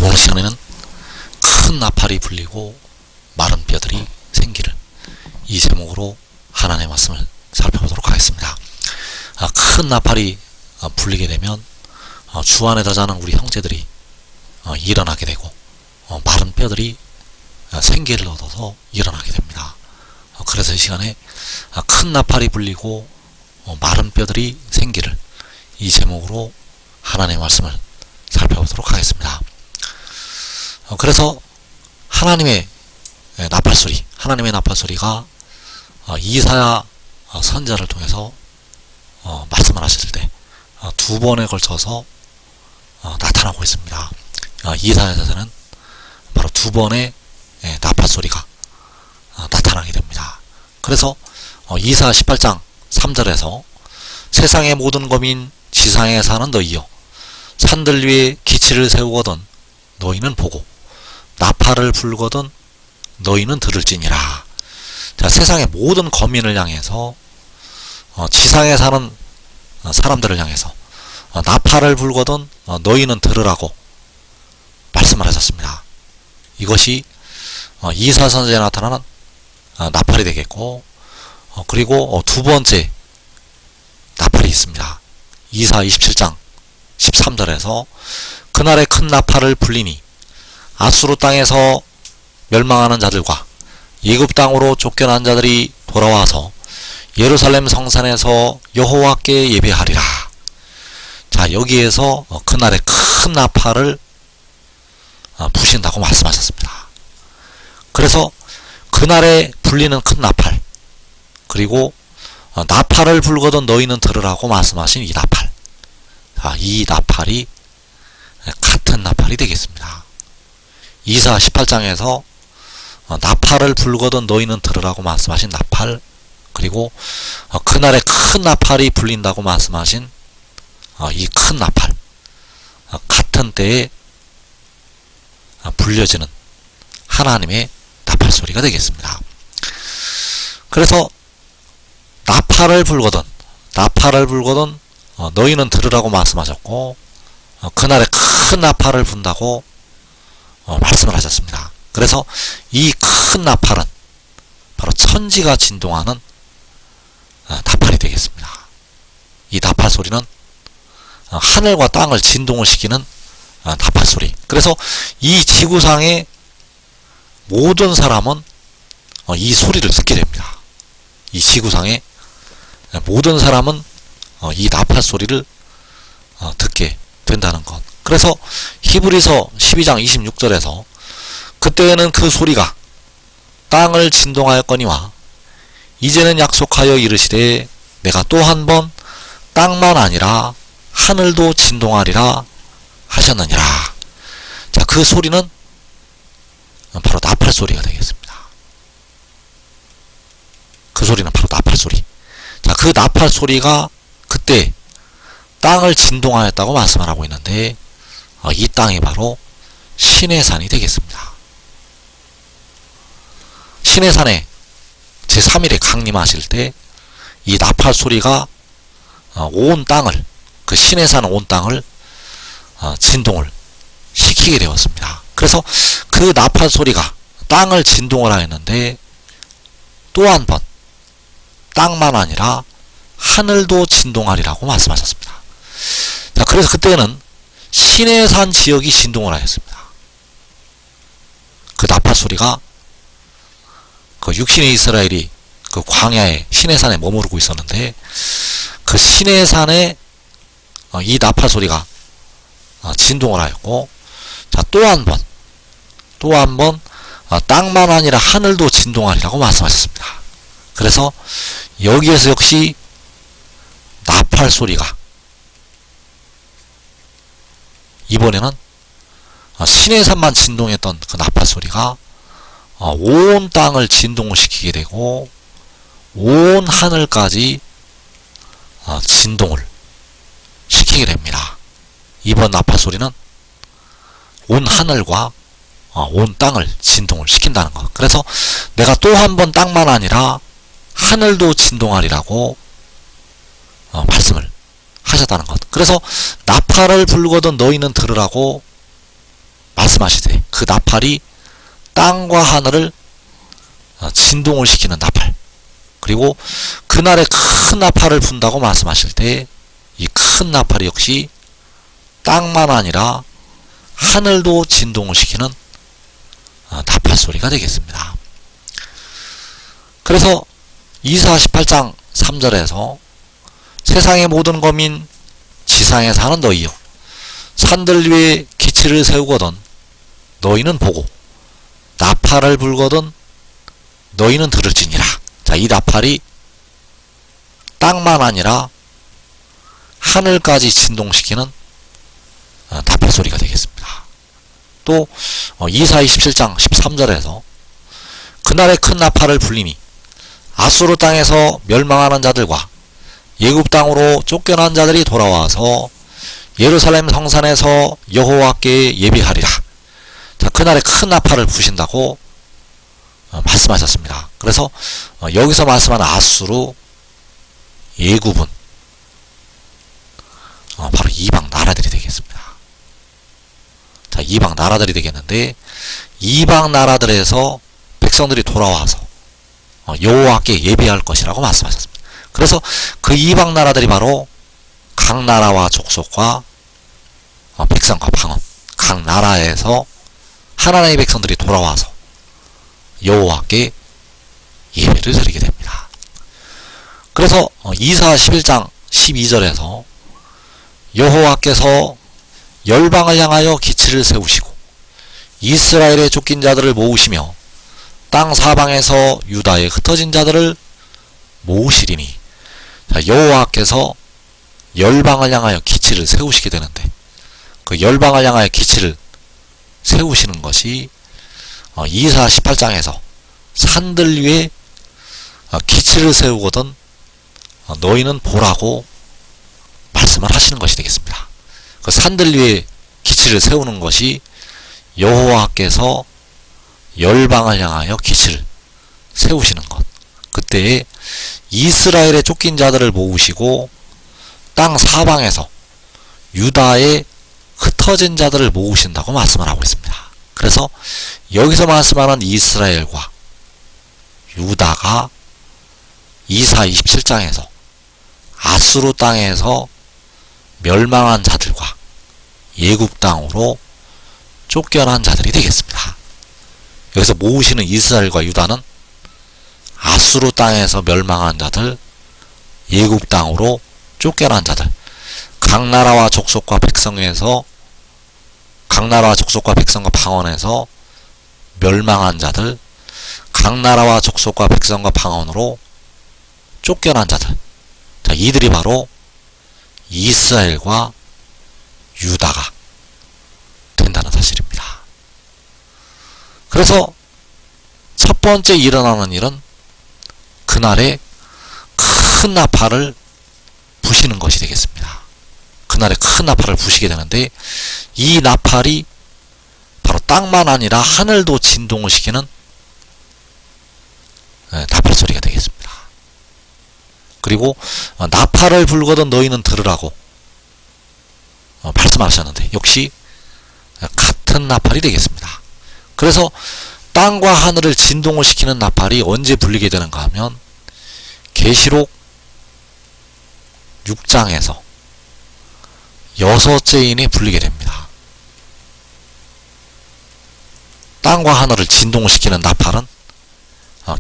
오늘 시간에는 큰 나팔이 불리고 마른 뼈들이 생기를, 이 제목으로 하나님의 말씀을 살펴보도록 하겠습니다. 큰 나팔이 불리게 되면 주 안에 들어가는 우리 형제들이 일어나게 되고 마른 뼈들이 생기를 얻어서 일어나게 됩니다. 그래서 이 시간에 큰 나팔이 불리고 마른 뼈들이 생기를, 이 제목으로 하나님의 말씀을 살펴보도록 하겠습니다. 그래서 하나님의 나팔소리가 이사야 선지자를 통해서 말씀을 하실 때 두 번에 걸쳐서 나타나고 있습니다. 이사야서는 바로 두 번의 나팔소리가 나타나게 됩니다. 그래서 이사야 18장 3절에서 세상의 모든 거민 지상에 사는 너희여, 산들 위에 기치를 세우거든 너희는 보고 나팔을 불거든 너희는 들을지니라. 자, 세상의 모든 거민을 향해서 지상에 사는 사람들을 향해서 나팔을 불거든 너희는 들으라고 말씀을 하셨습니다. 이것이 이사야 선지자에 나타나는 나팔이 되겠고, 그리고 두 번째 나팔이 있습니다. 이사야 27장 13절에서 그날에 큰 나팔을 불리니 아수르 땅에서 멸망하는 자들과 애굽 땅으로 쫓겨난 자들이 돌아와서 예루살렘 성산에서 여호와께 예배하리라. 자, 여기에서 그날에 큰 나팔을 부신다고 말씀하셨습니다. 그래서 그날에 불리는 큰 나팔, 그리고 나팔을 불거든 너희는 들으라고 말씀하신 이 나팔, 이 나팔이 같은 나팔이 되겠습니다. 이사야 18장에서 나팔을 불거든 너희는 들으라고 말씀하신 나팔, 그리고 그날에 큰 나팔이 불린다고 말씀하신 이 큰 나팔, 같은 때에 불려지는 하나님의 나팔 소리가 되겠습니다. 그래서 나팔을 불거든 너희는 들으라고 말씀하셨고, 그날에 큰 나팔을 분다고 말씀을 하셨습니다. 그래서 이 큰 나팔은 바로 천지가 진동하는 나팔이 되겠습니다. 이 나팔 소리는 하늘과 땅을 진동을 시키는 나팔 소리. 그래서 이 지구상의 모든 사람은 이 소리를 듣게 됩니다. 이 지구상의 모든 사람은 이 나팔 소리를 듣게 된다는 것. 그래서 히브리서 12장 26절에서 그때에는 그 소리가 땅을 진동하였거니와 이제는 약속하여 이르시되 내가 또 한 번 땅만 아니라 하늘도 진동하리라 하셨느니라. 자, 그 소리는 바로 나팔 소리가 되겠습니다. 그 소리는 바로 나팔 소리. 자, 그 나팔 소리가 그때 땅을 진동하였다고 말씀을 하고 있는데, 이 땅이 바로 시내산이 되겠습니다. 시내산에 제3일에 강림하실 때 이 나팔 소리가 온 땅을, 그 시내산 온 땅을 진동을 시키게 되었습니다. 그래서 그 나팔 소리가 땅을 진동을 하였는데, 또 한 번 땅만 아니라 하늘도 진동하리라고 말씀하셨습니다. 자, 그래서 그때는 시내산 지역이 진동을 하였습니다. 그 나팔 소리가 그 육신의 이스라엘이 그 광야에 시내산에 머무르고 있었는데, 그 시내산에 이 나팔 소리가 진동을 하였고, 자, 또 한 번 땅만 아니라 하늘도 진동하리라고 말씀하셨습니다. 그래서 여기에서 역시 나팔 소리가 이번에는 시내산만 진동했던 그 나팔 소리가 온 땅을 진동을 시키게 되고 온 하늘까지 진동을 시키게 됩니다. 이번 나팔 소리는 온 하늘과 온 땅을 진동을 시킨다는 것. 그래서 내가 또 한 번 땅만 아니라 하늘도 진동하리라고 말씀을 하셨다는 것. 그래서 나팔을 불거든 너희는 들으라고 말씀하실 때 그 나팔이 땅과 하늘을 진동을 시키는 나팔, 그리고 그날에 큰 나팔을 분다고 말씀하실 때 이 큰 나팔이 역시 땅만 아니라 하늘도 진동을 시키는 나팔 소리가 되겠습니다. 그래서 이사 18장 3절에서 세상의 모든 거민 지상에 사는 너희여 산들 위에 기치를 세우거든 너희는 보고 나팔을 불거든 너희는 들을지니라. 자, 이 나팔이 땅만 아니라 하늘까지 진동시키는 나팔 소리가 되겠습니다. 또 이사 27장 13절에서 그날에 큰 나팔을 불리니 아수르 땅에서 멸망하는 자들과 예굽 땅으로 쫓겨난 자들이 돌아와서 예루살렘 성산에서 여호와께 예배하리라. 자, 그날에 큰 나팔을 부신다고 말씀하셨습니다. 그래서 여기서 말씀하는 아수르, 예굽은 바로 이방 나라들이 되겠습니다. 자, 이방 나라들이 되겠는데 이방 나라들에서 백성들이 돌아와서 여호와께 예배할 것이라고 말씀하셨습니다. 그래서 그 이방 나라들이 바로 각 나라와 족속과 백성과 방언, 각 나라에서 하나님의 백성들이 돌아와서 여호와께 예배를 드리게 됩니다. 그래서 이사 11장 12절에서 여호와께서 열방을 향하여 기치를 세우시고 이스라엘의 쫓긴 자들을 모으시며 땅 사방에서 유다의 흩어진 자들을 모으시리니, 자, 여호와께서 열방을 향하여 기치를 세우시게 되는데 그 열방을 향하여 기치를 세우시는 것이 이사 18장에서 산들 위에 기치를 세우거든 너희는 보라고 말씀을 하시는 것이 되겠습니다. 그 산들 위에 기치를 세우는 것이 여호와께서 열방을 향하여 기치를 세우시는 것, 그때에 이스라엘의 쫓긴 자들을 모으시고 땅 사방에서 유다의 흩어진 자들을 모으신다고 말씀을 하고 있습니다. 그래서 여기서 말씀하는 이스라엘과 유다가 이사 27장에서 아수르 땅에서 멸망한 자들과 예굽 땅으로 쫓겨난 자들이 되겠습니다. 여기서 모으시는 이스라엘과 유다는 아수르 땅에서 멸망한 자들, 예굽 땅으로 쫓겨난 자들, 각 나라와 족속과 백성에서, 각 나라와 족속과 백성과 방언에서 멸망한 자들, 각 나라와 족속과 백성과 방언으로 쫓겨난 자들, 자, 이들이 바로 이스라엘과 유다가 된다는 사실입니다. 그래서 첫 번째 일어나는 일은 그날에 큰 나팔을 부시는 것이 되겠습니다. 그날에 큰 나팔을 부시게 되는데 이 나팔이 바로 땅만 아니라 하늘도 진동을 시키는 나팔 소리가 되겠습니다. 그리고 나팔을 불거든 너희는 들으라고 말씀하셨는데 역시 같은 나팔이 되겠습니다. 그래서 땅과 하늘을 진동을 시키는 나팔이 언제 불리게 되는가 하면 계시록 6장에서 6째인에 불리게 됩니다. 땅과 하늘을 진동을 시키는 나팔은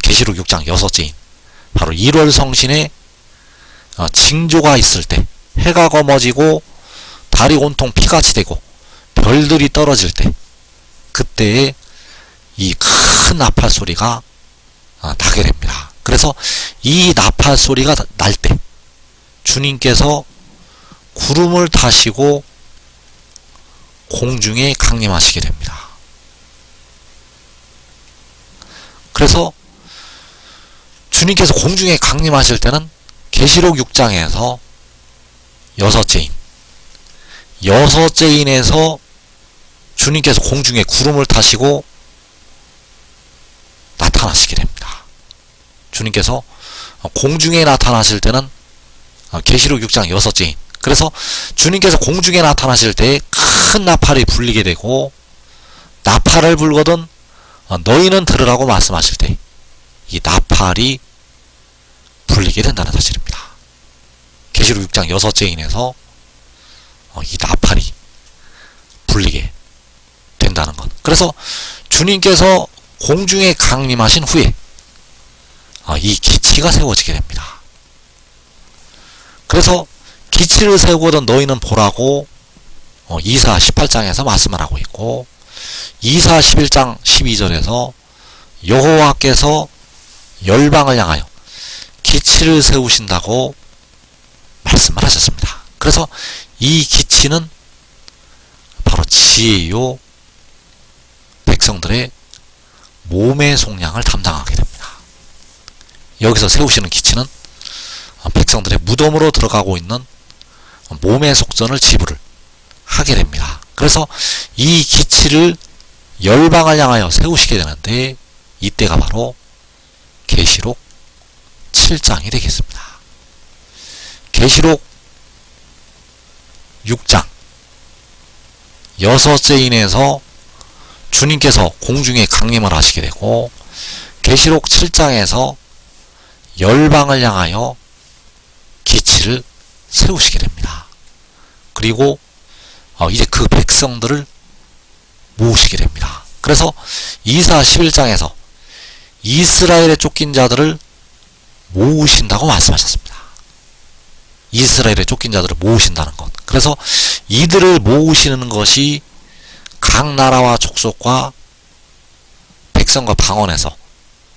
계시록 6장 6째인 바로 1월 성신에 징조가 있을 때, 해가 검어지고 달이 온통 피같이 되고 별들이 떨어질 때, 그때에 이 큰 나팔 소리가 나게 됩니다. 그래서 이 나팔 소리가 날 때 주님께서 구름을 타시고 공중에 강림하시게 됩니다. 그래서 주님께서 공중에 강림하실 때는 계시록 6장에서 6째인, 6째인에서 주님께서 공중에 구름을 타시고 나타나시게 됩니다. 주님께서 공중에 나타나실 때는 계시록 6장 6째인, 그래서 주님께서 공중에 나타나실 때 큰 나팔이 불리게 되고 나팔을 불거든 너희는 들으라고 말씀하실 때 이 나팔이 불리게 된다는 사실입니다. 계시록 6장 6째 인에서 이 나팔이 불리게 된다는 것. 그래서 주님께서 공중에 강림하신 후에 이 기치가 세워지게 됩니다. 그래서 기치를 세우거든 너희는 보라고 이사 18장에서 말씀을 하고 있고, 이사 11장 12절에서 여호와께서 열방을 향하여 기치를 세우신다고 말씀을 하셨습니다. 그래서 이 기치는 바로 지혜요 백성들의 몸의 속량을 담당하게 됩니다. 여기서 세우시는 기치는 백성들의 무덤으로 들어가고 있는 몸의 속전을 지불을 하게 됩니다. 그래서 이 기치를 열방을 향하여 세우시게 되는데, 이때가 바로 계시록 7장이 되겠습니다. 계시록 6장 6째 인에서 주님께서 공중에 강림을 하시게 되고, 계시록 7장에서 열방을 향하여 기치를 세우시게 됩니다. 그리고 이제 그 백성들을 모으시게 됩니다. 그래서 이사 11장에서 이스라엘에 쫓긴 자들을 모으신다고 말씀하셨습니다. 이스라엘에 쫓긴 자들을 모으신다는 것. 그래서 이들을 모으시는 것이 각 나라와 족속과 백성과 방언에서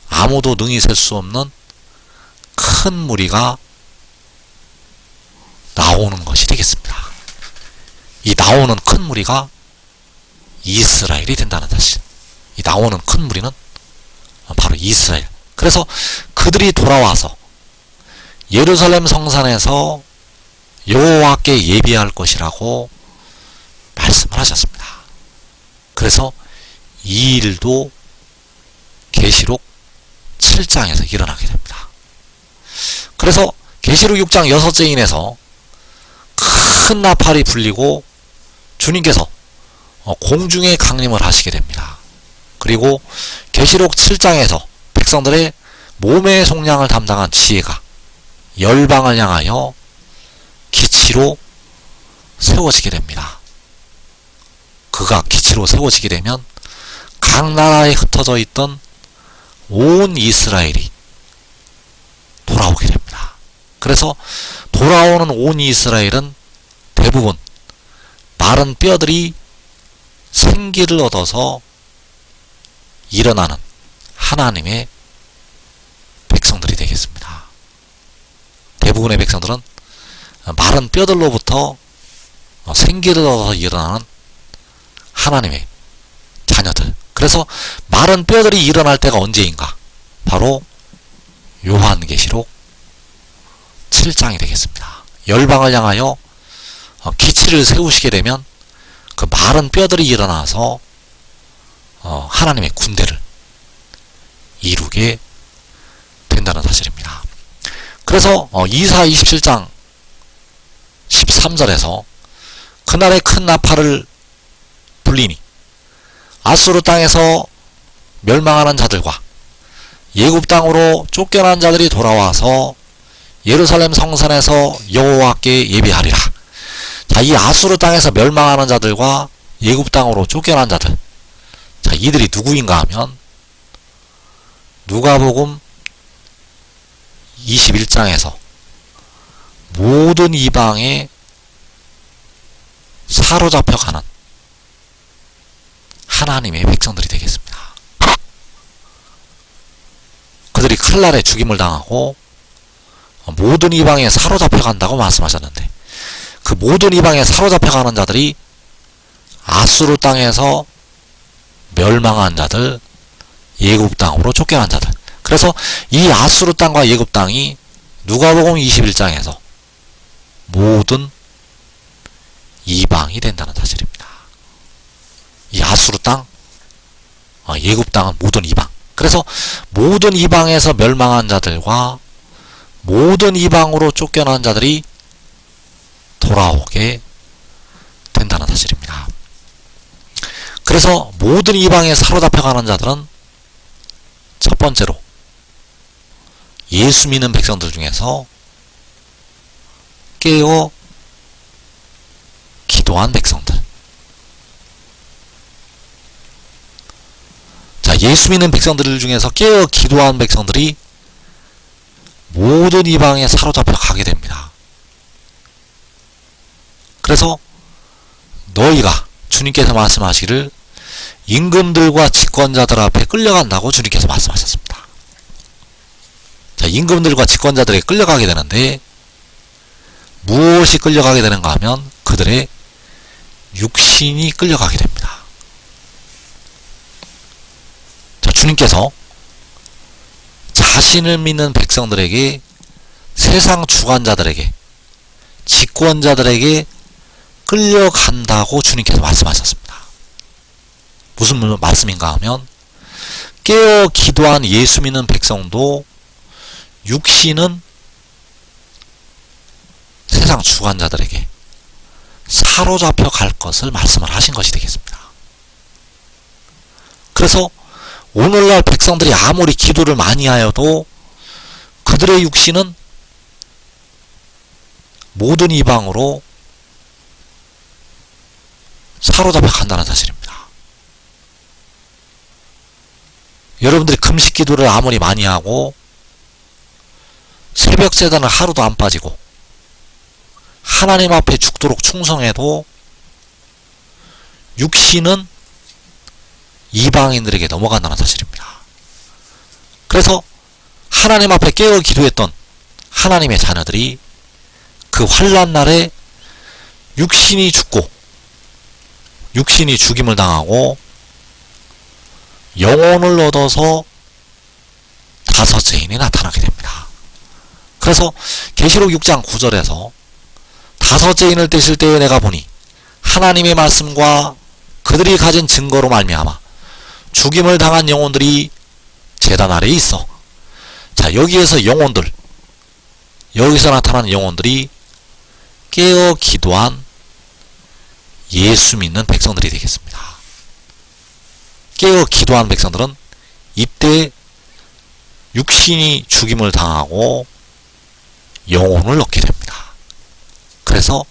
아무도 능히 셀 수 없는 큰 무리가 나오는 것이 되겠습니다. 이 나오는 큰 무리가 이스라엘이 된다는 사실. 이 나오는 큰 무리는 바로 이스라엘. 그래서 그들이 돌아와서 예루살렘 성산에서 여호와께 예배할 것이라고 말씀을 하셨습니다. 그래서 이 일도 계시록 7장에서 일어나게 됩니다. 그래서 계시록 6장 6째 인에서 큰 나팔이 불리고 주님께서 공중에 강림을 하시게 됩니다. 그리고 계시록 7장에서 백성들의 몸의 속량을 담당한 지혜가 열방을 향하여 기치로 세워지게 됩니다. 그가 기치로 세워지게 되면 각 나라에 흩어져 있던 온 이스라엘이 돌아오게 됩니다. 그래서 돌아오는 온 이스라엘은 대부분 마른 뼈들이 생기를 얻어서 일어나는 하나님의 백성들이 되겠습니다. 대부분의 백성들은 마른 뼈들로부터 생기를 얻어서 일어나는 하나님의 자녀들. 그래서 마른 뼈들이 일어날 때가 언제인가? 바로 요한계시록 7장이 되겠습니다. 열방을 향하여 기치를 세우시게 되면 그 마른 뼈들이 일어나서 하나님의 군대를 이루게 된다는 사실입니다. 그래서 이사 27장 13절에서 그날의 큰 나팔을 불리니 아수르 땅에서 멸망하는 자들과 예굽 땅으로 쫓겨난 자들이 돌아와서 예루살렘 성산에서 여호와께 예배하리라. 자, 이 아수르 땅에서 멸망하는 자들과 예굽 땅으로 쫓겨난 자들. 자, 이들이 누구인가 하면 누가복음 21장에서 모든 이방에 사로잡혀가는 하나님의 백성들이 되겠습니다. 그들이 칼날에 죽임을 당하고 모든 이방에 사로잡혀간다고 말씀하셨는데, 그 모든 이방에 사로잡혀가는 자들이 아수르 땅에서 멸망한 자들, 예굽 땅으로 쫓겨난 자들. 그래서 이 아수르 땅과 예굽 땅이 누가복음 21장에서 모든 이방이 된다는 사실입니다. 이 아수르 땅, 예굽 땅은 모든 이방. 그래서 모든 이방에서 멸망한 자들과 모든 이방으로 쫓겨난 자들이 돌아오게 된다는 사실입니다. 그래서 모든 이방에 사로잡혀가는 자들은 첫 번째로 예수 믿는 백성들 중에서 깨어 기도한 백성들. 자, 예수 믿는 백성들 중에서 깨어 기도한 백성들이 모든 이방에 사로잡혀 가게 됩니다. 그래서 너희가 주님께서 말씀하시기를 임금들과 집권자들 앞에 끌려간다고 주님께서 말씀하셨습니다. 자, 임금들과 집권자들에게 끌려가게 되는데 무엇이 끌려가게 되는가 하면 그들의 육신이 끌려가게 됩니다. 자, 주님께서 자신을 믿는 백성들에게, 세상 주관자들에게, 집권자들에게 끌려간다고 주님께서 말씀하셨습니다. 무슨 말씀인가 하면 깨어 기도한 예수 믿는 백성도 육신은 세상 주관자들에게 사로잡혀 갈 것을 말씀을 하신 것이 되겠습니다. 그래서 오늘날 백성들이 아무리 기도를 많이 하여도 그들의 육신은 모든 이방으로 사로잡혀 간다는 사실입니다. 여러분들이 금식 기도를 아무리 많이 하고 새벽 제단을 하루도 안 빠지고 하나님 앞에 죽도록 충성해도 육신은 이방인들에게 넘어간다는 사실입니다. 그래서 하나님 앞에 깨어 기도했던 하나님의 자녀들이 그 환난 날에 육신이 죽고 육신이 죽임을 당하고 영혼을 얻어서 다섯째인이 나타나게 됩니다. 그래서 계시록 6장 9절에서 다섯째인을 떼실 때에 내가 보니 하나님의 말씀과 그들이 가진 증거로 말미암아 죽임을 당한 영혼들이 제단 아래에 있어. 자, 여기에서 영혼들, 여기서 나타나는 영혼들이 깨어 기도한 예수 믿는 백성들이 되겠습니다. 깨어 기도한 백성들은 이때 육신이 죽임을 당하고 영혼을 얻게 됩니다. 그래서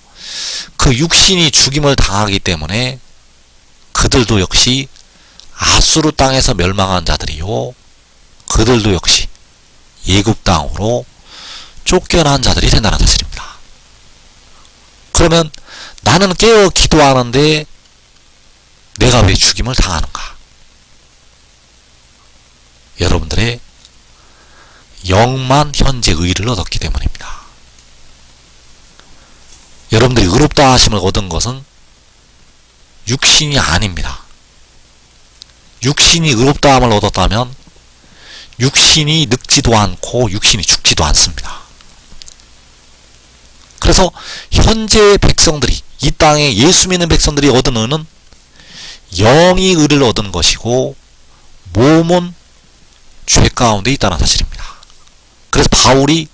그 육신이 죽임을 당하기 때문에 그들도 역시 아수르 땅에서 멸망한 자들이요, 그들도 역시 예굽 땅으로 쫓겨난 자들이 된다는 사실입니다. 그러면 나는 깨어 기도하는데 내가 왜 죽임을 당하는가? 여러분들의 영만 현재 의를 얻었기 때문입니다. 여러분들이 의롭다 하심을 얻은 것은 육신이 아닙니다. 육신이 의롭다함을 얻었다면 육신이 늙지도 않고 육신이 죽지도 않습니다. 그래서 현재의 백성들이, 이 땅에 예수 믿는 백성들이 얻은 의는 영이 의를 얻은 것이고 몸은 죄 가운데 있다는 사실입니다. 그래서 바울이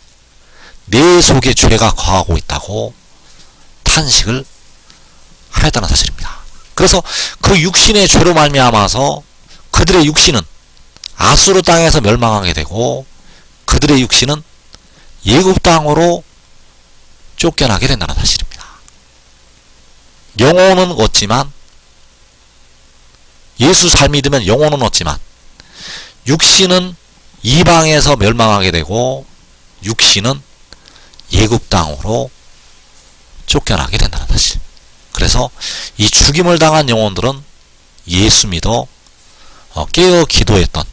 내 속에 죄가 거하고 있다고 탄식을 하였다는 사실입니다. 그래서 그 육신의 죄로 말미암아서 그들의 육신은 아수르 땅에서 멸망하게 되고 그들의 육신은 예굽 땅으로 쫓겨나게 된다는 사실입니다. 영혼은 얻지만, 예수 잘 믿으면 영혼은 얻지만 육신은 이방에서 멸망하게 되고 육신은 예굽 땅으로 쫓겨나게 된다는 사실. 그래서 이 죽임을 당한 영혼들은 예수 믿어 깨어 기도했던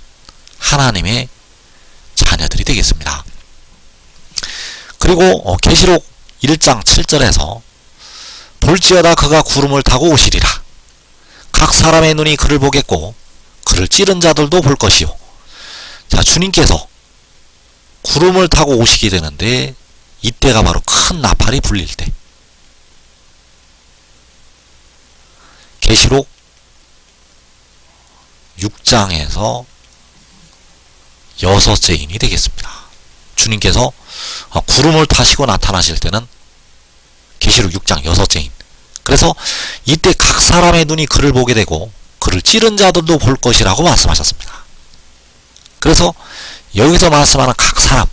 하나님의 자녀들이 되겠습니다. 그리고 계시록 1장 7절에서 볼지어다 그가 구름을 타고 오시리라. 각 사람의 눈이 그를 보겠고 그를 찌른 자들도 볼 것이요. 자, 주님께서 구름을 타고 오시게 되는데 이때가 바로 큰 나팔이 불릴 때, 계시록 6장에서 여섯째인이 되겠습니다. 주님께서 구름을 타시고 나타나실 때는 계시록 6장 여섯째인. 그래서 이때 각 사람의 눈이 그를 보게 되고 그를 찌른 자들도 볼 것이라고 말씀하셨습니다. 그래서 여기서 말씀하는 각 사람,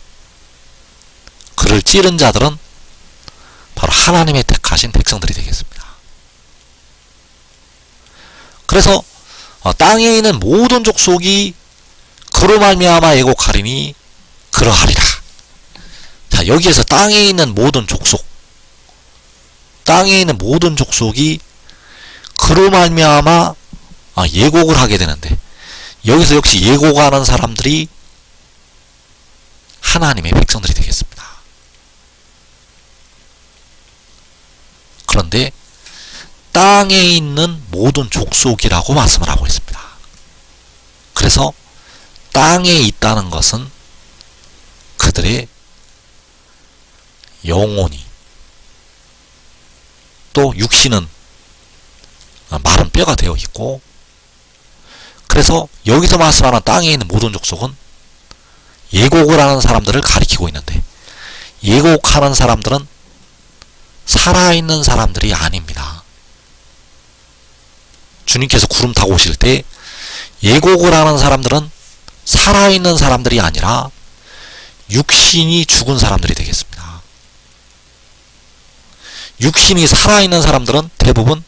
그를 찌른 자들은 바로 하나님의 택하신 백성들이 되겠습니다. 그래서 땅에 있는 모든 족속이 그로 말미암아 애곡하리니 그러하리라. 자, 여기에서 땅에 있는 모든 족속, 땅에 있는 모든 족속이 그로 말미암아 예곡을 하게 되는데, 여기서 역시 예곡하는 사람들이 하나님의 백성들이 되겠습니다. 그런데 땅에 있는 모든 족속이라고 말씀을 하고 있습니다. 그래서 땅에 있다는 것은 그들의 영혼이, 또 육신은 마른 뼈가 되어 있고, 그래서 여기서 말씀하는 땅에 있는 모든 족속은 예곡을 하는 사람들을 가리키고 있는데, 예곡하는 사람들은 살아있는 사람들이 아닙니다. 주님께서 구름 타고 오실 때 예곡을 하는 사람들은 살아있는 사람들이 아니라 육신이 죽은 사람들이 되겠습니다. 육신이 살아있는 사람들은 대부분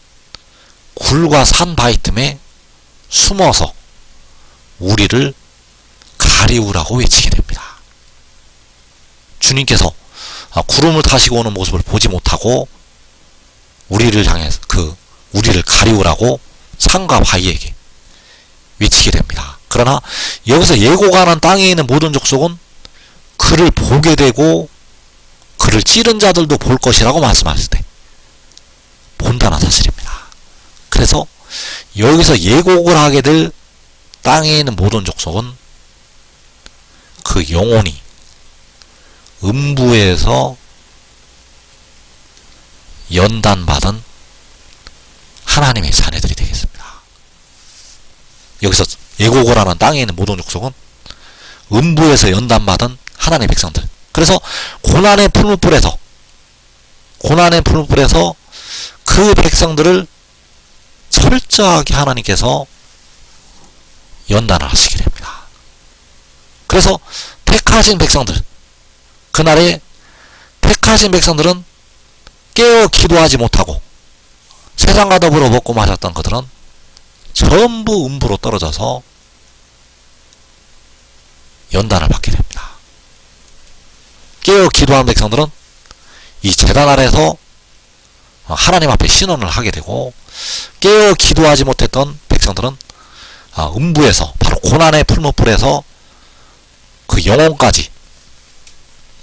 굴과 산 바위 틈에 숨어서 우리를 가리우라고 외치게 됩니다. 주님께서 구름을 타시고 오는 모습을 보지 못하고 우리를 향해서 우리를 가리우라고 산과 바위에게 외치게 됩니다. 그러나 여기서 예고가는 땅에 있는 모든 족속은 그를 보게 되고 그를 찌른 자들도 볼 것이라고 말씀하실 때 본다는 사실입니다. 그래서 여기서 예곡을 하게 될 땅에 있는 모든 족속은 그 영혼이 음부에서 연단받은 하나님의 자녀들이 되겠습니다. 여기서 예곡을 하는 땅에 있는 모든 족속은 음부에서 연단받은 하나님의 백성들. 그래서 고난의 풀무불에서 그 백성들을 철저하게 하나님께서 연단을 하시게 됩니다. 그래서 택하신 백성들, 그날에 택하신 백성들은 깨어 기도하지 못하고 세상과 더불어 먹고 마셨던 그들은 전부 음부로 떨어져서 연단을 받게 됩니다. 깨어 기도하는 백성들은 이 제단 아래서 하나님 앞에 신원을 하게 되고, 깨어 기도하지 못했던 백성들은 음부에서, 바로 고난의 풀무불에서 그 영혼까지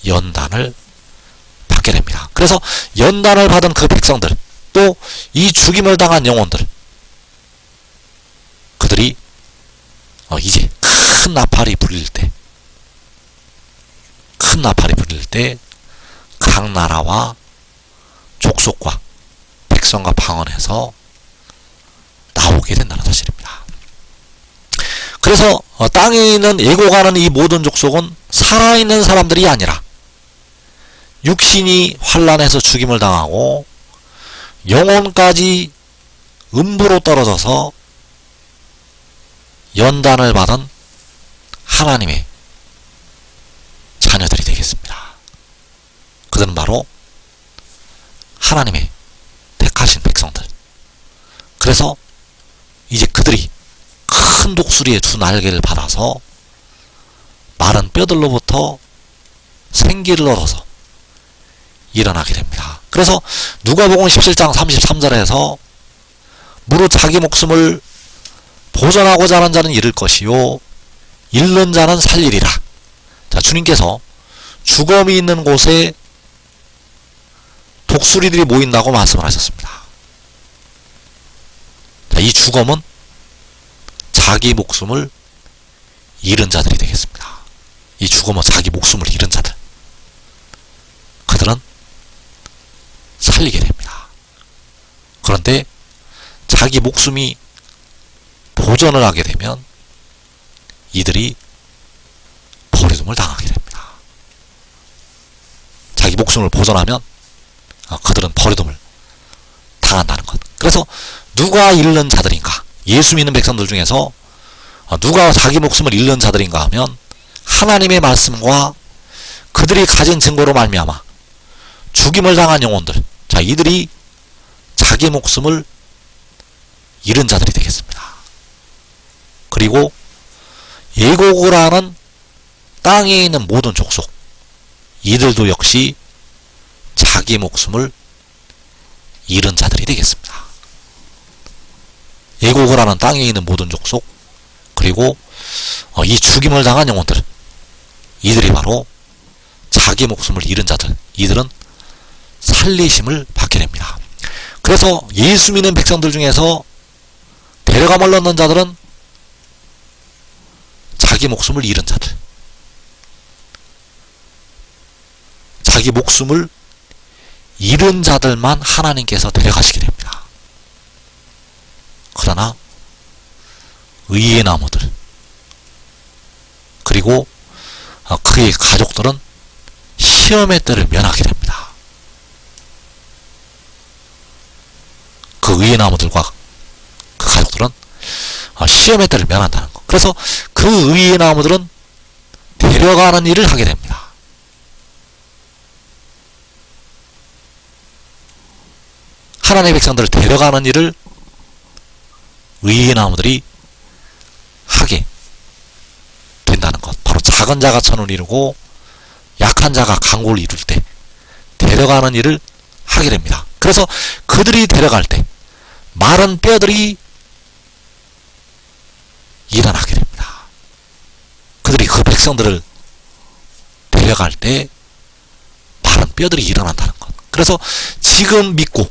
연단을 받게 됩니다. 그래서 연단을 받은 그 백성들, 또 이 죽임을 당한 영혼들, 그들이 이제 큰 나팔이 불릴 때 각 나라와 족속과 백성과 방언에서 나오게 된다는 사실입니다. 그래서 땅에 있는 예고가는 이 모든 족속은 살아있는 사람들이 아니라 육신이 환난에서 죽임을 당하고 영혼까지 음부로 떨어져서 연단을 받은 하나님의 자녀들이 되겠습니다. 그들은 바로 하나님의 택하신 백성들. 그래서 이제 그들이 큰 독수리의 두 날개를 받아서 마른 뼈들로부터 생기를 얻어서 일어나게 됩니다. 그래서 누가복음 17장 33절에서 무릇 자기 목숨을 보존하고자 하는 자는 잃을 것이요 잃는 자는 살리리라. 자, 주님께서 죽음이 있는 곳에 독수리들이 모인다고 말씀을 하셨습니다. 자, 이 죽음은 자기 목숨을 잃은 자들이 되겠습니다. 이 죽음은 자기 목숨을 잃은 자들. 그들은 살리게 됩니다. 그런데 자기 목숨이 보존을 하게 되면 이들이 버림을 당하게 됩니다. 자기 목숨을 보존하면 그들은 버림을 당한다는 것. 그래서 누가 잃는 자들인가? 예수 믿는 백성들 중에서 누가 자기 목숨을 잃는 자들인가 하면 하나님의 말씀과 그들이 가진 증거로 말미암아 죽임을 당한 영혼들, 자, 이들이 자기 목숨을 잃은 자들이 되겠습니다. 그리고 예고고라는 땅에 있는 모든 족속, 이들도 역시 자기 목숨을 잃은 자들이 되겠습니다. 예고고라는 땅에 있는 모든 족속, 그리고 이 죽임을 당한 영혼들, 이들이 바로 자기 목숨을 잃은 자들, 이들은 살리심을 받게 됩니다. 그래서 예수 믿는 백성들 중에서 데려감을 얻는 자들은 자기 목숨을 잃은 자들, 자기 목숨을 잃은 자들만 하나님께서 데려가시게 됩니다. 그러나 의의 나무들, 그리고 그의 가족들은 시험의 때를 면하게 됩니다. 그 의의 나무들과 그 가족들은 시험의 때를 면한다는 것. 그래서 그 의의 나무들은 데려가는 일을 하게 됩니다. 하나님의 백성들을 데려가는 일을 의의 나무들이 하게 된다는 것. 바로 작은 자가 천을 이루고 약한 자가 강고를 이룰 때 데려가는 일을 하게 됩니다. 그래서 그들이 데려갈 때 마른 뼈들이 일어나게 됩니다. 그들이 그 백성들을 데려갈 때 마른 뼈들이 일어난다는 것. 그래서 지금 믿고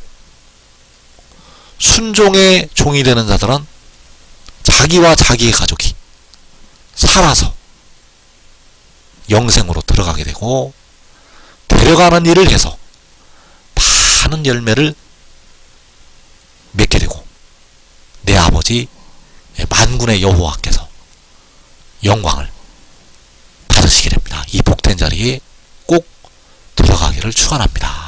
순종의 종이 되는 자들은 자기와 자기의 가족이 살아서 영생으로 들어가게 되고, 데려가는 일을 해서 많은 열매를 맺게 되고, 내 아버지 만군의 여호와께서 영광을 받으시게 됩니다. 이 복된 자리에 꼭 들어가기를 축원합니다.